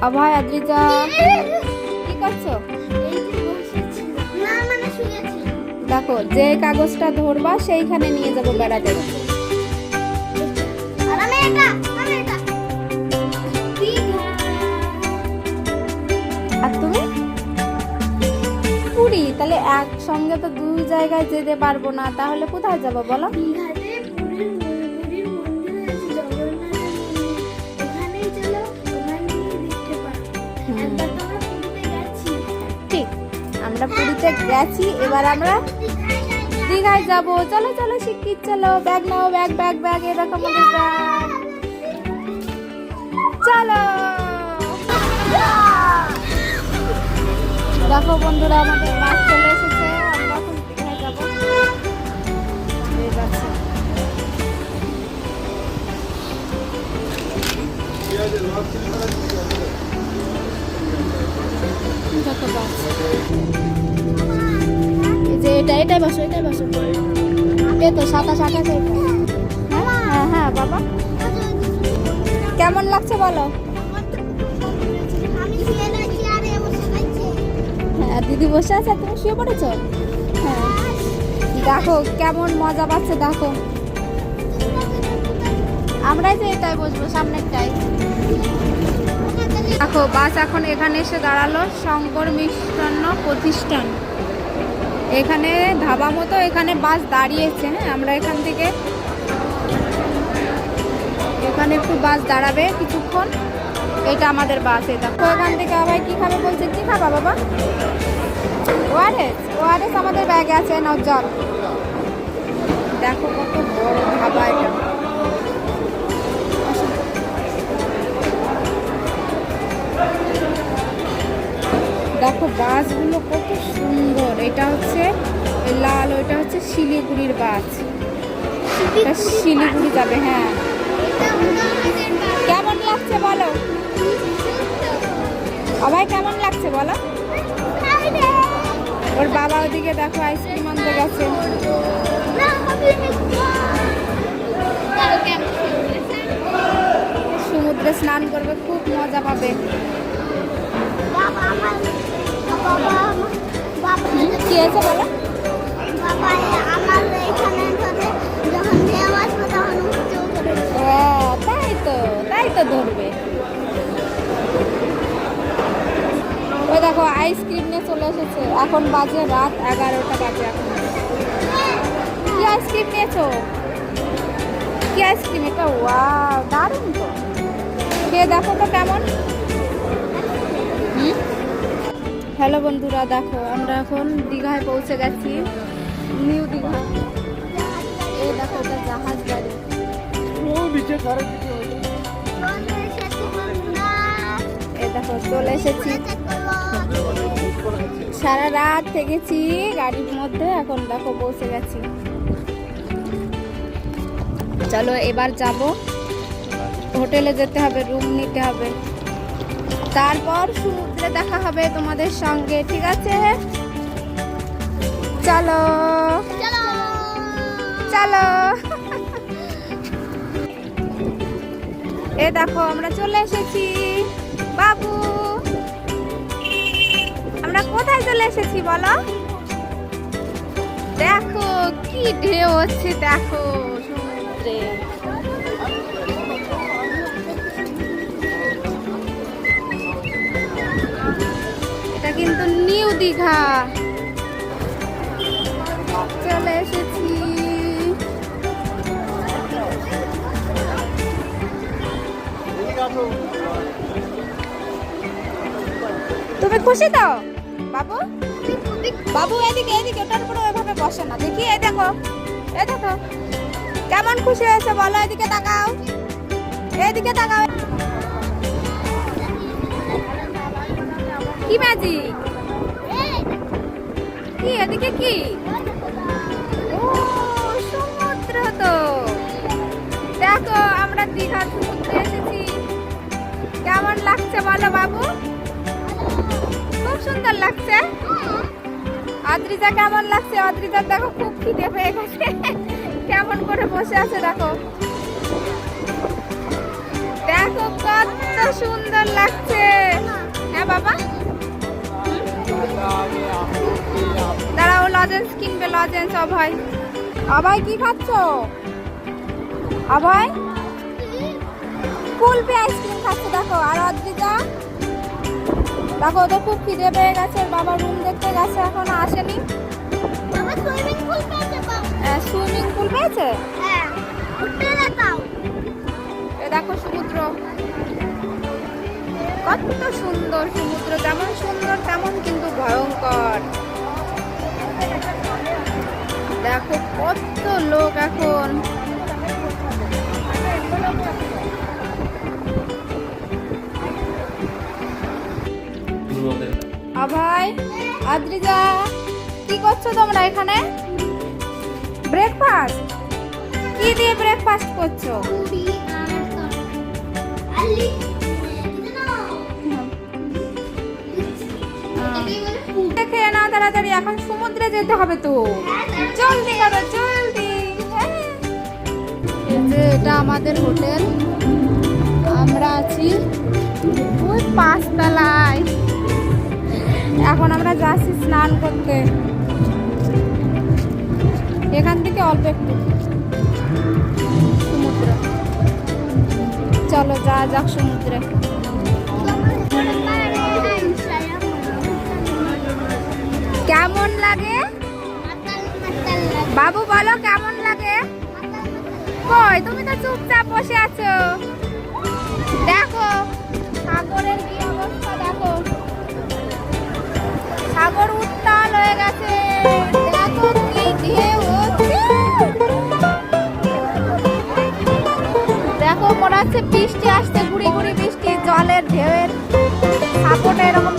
অভয়, আদ্রিজা কি করছো? দেখো, যে কাগজটা ধরবা সেইখানে নিয়ে যাবো বেড়াতে। আর তুমি? পুরী? তাহলে একসঙ্গে তো দুই জায়গায় যেতে পারবো না, তাহলে কোথায় যাবো বলো? ঠিক, আমরা পুরীতে গেছি, এবার আমরা দীঘায় যাব। চলো চলো শিগগির চলো, ব্যাগ নাও, ব্যাগ ব্যাগ ব্যাগ, এরকম আমাদের ব্যাগ। চলো। দেখো বন্ধুরা, আমাদের বাস চলে এসেছে, আমরা এখন দীঘায় যাব। দেখো বাস, এটাই বসো, এটাই বসো। এই তো 27-28। হ্যাঁ হ্যাঁ বাবা, কেমন লাগছে বলো? হ্যাঁ, দিদি বসে আছে, তুমি শুয়ে পড়েছো? হ্যাঁ, দেখো কেমন মজা পাচ্ছে। দেখো, আমরাই তো এটাই বসবো, সামনেরটাই। দেখো বাস এখন এখানে এসে দাঁড়ালো, শঙ্কর মিষ্টান্ন প্রতিষ্ঠান। এখানে ধাবা মতো এখানে বাস দাঁড়িয়েছে। হ্যাঁ, আমরা এখান থেকে এখানে একটু বাস দাঁড়াবে কিছুক্ষণ। এটা আমাদের বাস। এটা তো এখান থেকে আবার কি খাবে বলছে? কি খাবা বাবা? ওআরএস? ওআরএস আমাদের ব্যাগে আছে, নাও জল। দেখো কত বড় ধাবা এটা। দেখো বাসগুলো কত সুন্দর। এটা হচ্ছে লাল, ওইটা হচ্ছে শিলিগুড়ির বাস। এটা শিলিগুড়ি যাবে। হ্যাঁ, কেমন লাগছে বলো? সবাই কেমন লাগছে বলো? ওর বাবা ওদিকে দেখো আইসক্রিম আনতে গেছে। সমুদ্রে স্নান করবে, খুব মজা পাবে। কি আছে বলো? হ্যাঁ, তাই তো ধরবে। ওই দেখো আইসক্রিম নিয়ে চলে এসেছে। এখন বাজে রাত 11টা বাজে। এখন কি আইসক্রিম নিয়েছো? কি আইসক্রিম এটা? ওয়াও, দারুণ তো। খেয়ে দেখো তো কেমন। হ্যালো বন্ধুরা, দেখো আমরা এখন দীঘায় পৌঁছে গেছি, নিউ দীঘা। এই দেখো, এটা জাহাজ গাড়ি। এই দেখো চলে এসেছি। সারা রাত থেকেছি গাড়ির মধ্যে, এখন দেখো পৌঁছে গেছি। চলো এবার যাব, হোটেলে যেতে হবে, রুম নিতে হবে, তারপর সমুদ্রে দেখা হবে তোমাদের সঙ্গে। ঠিক আছে, চলো চলো। এ দেখো আমরা চলে এসেছি। বাবু, আমরা কোথায় চলে এসেছি বলো? দেখো কি ঢেউ হচ্ছে, দেখো সমুদ্রে। এটা কিন্তু নিউ দীঘা। চলে এসেছি। তুমি খুশি তো বাবু? বাবু এদিকে এদিকে, ওটার উপরে ওইভাবে বসে না। দেখি, এই দেখো, এই দেখো কেমন খুশি হয়েছে বলো? এদিকে তাকাও, এদিকে তাকাও। কি ম্যাজিক? কি এদিকে কি? ও সমুদ্র তো। দেখো আমরা দীঘার সমুদ্রে এসেছি। কেমন লাগছে বলো বাবু? খুব সুন্দর লাগছে। আদ্রিজা কেমন লাগছে? আদ্রিজা দেখো খুব খিদে পেয়ে গেছে, কেমন করে বসে আছে দেখো। দেখো কত সুন্দর লাগছে। লজেন্স কিনবে, লজেন্স। অভয়, অভয় কি খাচ্ছ? অভয় কুলফি আইসক্রিম খাচ্ছে দেখো। আর অদ্রিজা দেখো, ওদের খুব খিদে পেয়ে গেছে। ওর বাবা রুম দেখতে গেছে, এখনো আসেনি। সুইমিং পুল পেয়েছে। এ দেখো সমুদ্র, কত সুন্দর সমুদ্র। যেমন সুন্দর তেমন কিন্তু ভয়ঙ্কর। দেখো কত লোক এখন। অভয়, আদ্রিজা কি করছো তোমরা এখানে? ব্রেকফাস্ট? কি দিয়ে ব্রেকফাস্ট করছো? খেয়ে নাও তাড়াতাড়ি, এখন সমুদ্রে যেতে হবে তো। জলদি করো, জলদি। এই যে এটা আমাদের হোটেল, আমরা আছি ওই 5 তলায়। এখন আমরা যাচ্ছি স্নান করতে। এখান থেকে অল্প একটু সমুদ্র। চলো যা যাক সমুদ্রে। কেমন লাগে বাবু, বলো কেমন লাগে? কই তুমি তো চুপচাপ বসে আছো। দেখো সাগরের কি অবস্থা, দেখো সাগর উত্তাল হয়ে গেছে। দেখো কি ঢেউ হচ্ছে। দেখো মনে হচ্ছে বৃষ্টি আসছে, গুড়ি গুড়ি বৃষ্টি। জলের ঢেউয়ের সাপোর্টে এরকম